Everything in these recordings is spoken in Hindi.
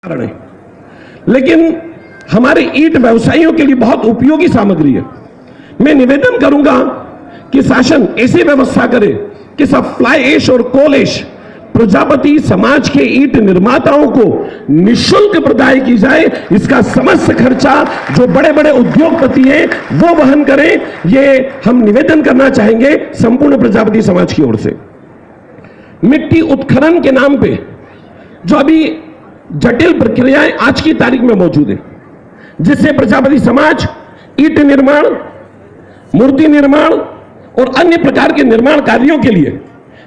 कारण है, लेकिन हमारे ईंट व्यवसायियों के लिए बहुत उपयोगी सामग्री है। मैं निवेदन करूंगा कि शासन ऐसी व्यवस्था करे कि सब फ्लाई ऐश और कोल ऐश प्रजापति समाज के ईंट निर्माताओं को निःशुल्क प्रदाय की जाए। इसका समस्त खर्चा जो बड़े बड़े उद्योगपति हैं वो वहन करें, ये हम निवेदन करना चाहेंगे संपूर्ण प्रजापति समाज की ओर से। मिट्टी उत्खनन के नाम पे जो अभी जटिल प्रक्रियाएं आज की तारीख में मौजूद है, जिससे प्रजापति समाज ईंट निर्माण, मूर्ति निर्माण और अन्य प्रकार के निर्माण कार्यों के लिए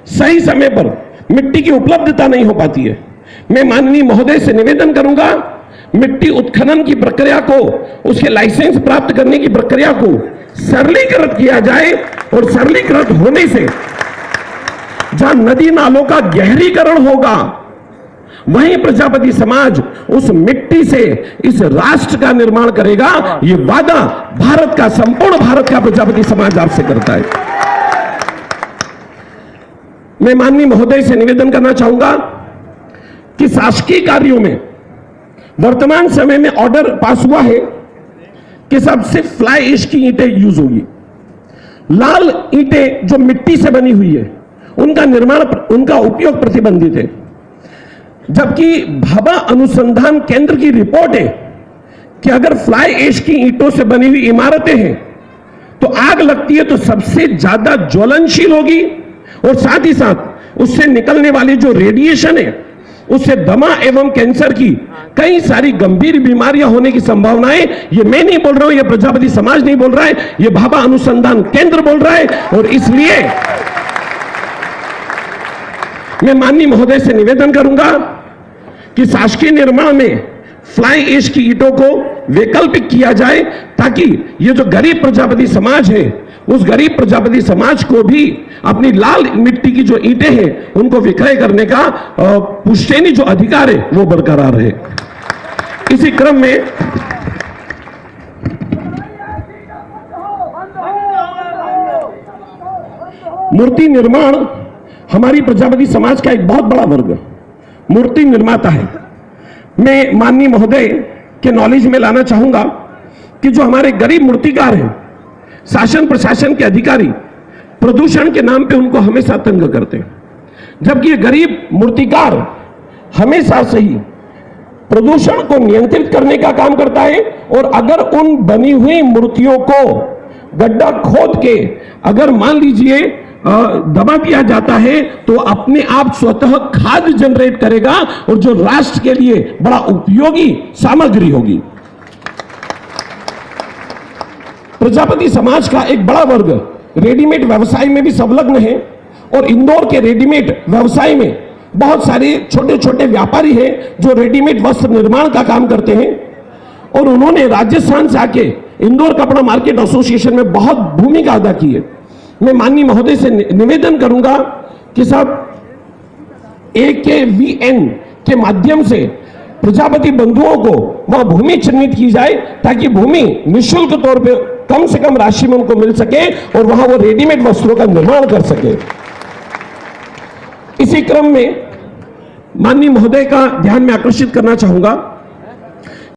सही समय पर मिट्टी की उपलब्धता नहीं हो पाती है। मैं माननीय महोदय से निवेदन करूंगा, मिट्टी उत्खनन की प्रक्रिया को, उसके लाइसेंस प्राप्त करने की प्रक्रिया को सरलीकृत किया जाए और सरलीकृत होने से जहां नदी नालों का गहरीकरण होगा वहीं प्रजापति समाज उस मिट्टी से इस राष्ट्र का निर्माण करेगा। ये वादा भारत का, संपूर्ण भारत का प्रजापति समाज आपसे करता है। मैं माननीय महोदय से निवेदन करना चाहूंगा कि शासकीय कार्यों में वर्तमान समय में ऑर्डर पास हुआ है कि सब सिर्फ फ्लाई ऐश की ईंटें यूज होगी। लाल ईंटें जो मिट्टी से बनी हुई है उनका निर्माण, उनका उपयोग प्रतिबंधित है। जबकि भाभा अनुसंधान केंद्र की रिपोर्ट है कि अगर फ्लाई ऐश की ईंटों से बनी हुई इमारतें हैं तो आग लगती है तो सबसे ज्यादा ज्वलनशील होगी और साथ ही साथ उससे निकलने वाली जो रेडिएशन है उससे दमा एवं कैंसर की कई सारी गंभीर बीमारियां होने की संभावनाएं, ये मैं नहीं बोल रहा हूं, ये प्रजापति समाज नहीं बोल रहा है, ये भाभा अनुसंधान केंद्र बोल रहा है। और इसलिए मैं माननीय महोदय से निवेदन करूंगा कि शासकीय निर्माण में फ्लाई ऐश की ईंटों को वैकल्पिक किया जाए ताकि ये जो गरीब प्रजापति समाज है उस गरीब प्रजापति समाज को भी अपनी लाल मिट्टी की जो ईंटें हैं उनको विक्रय करने का पुश्तैनी जो अधिकार है वो बरकरार रहे। इसी क्रम में मूर्ति निर्माण हमारी प्रजापति समाज का एक बहुत बड़ा वर्ग मूर्ति निर्माता है। मैं माननीय महोदय के नॉलेज में लाना चाहूंगा कि जो हमारे गरीब मूर्तिकार हैं, शासन प्रशासन के अधिकारी प्रदूषण के नाम पे उनको हमेशा तंग करते हैं, जबकि ये गरीब मूर्तिकार हमेशा से ही प्रदूषण को नियंत्रित करने का काम करता है। और अगर उन बनी हुई मूर्तियों को गड्ढा खोद के अगर मान लीजिए दबा दिया जाता है तो अपने आप स्वतः खाद जनरेट करेगा और जो राष्ट्र के लिए बड़ा उपयोगी सामग्री होगी। प्रजापति समाज का एक बड़ा वर्ग रेडीमेड व्यवसाय में भी संलग्न है और इंदौर के रेडीमेड व्यवसाय में बहुत सारे छोटे छोटे व्यापारी हैं जो रेडीमेड वस्त्र निर्माण का काम करते हैं और उन्होंने राजस्थान से आके इंदौर कपड़ा मार्केट एसोसिएशन में बहुत भूमिका अदा की है। मैं माननीय महोदय से निवेदन करूंगा कि सब AKVN के माध्यम से प्रजापति बंधुओं को वह भूमि चिन्हित की जाए ताकि भूमि निःशुल्क तौर पे कम से कम राशि में उनको मिल सके और वहां वो रेडीमेड वस्त्रों का निर्माण कर सके। इसी क्रम में माननीय महोदय का ध्यान में आकर्षित करना चाहूंगा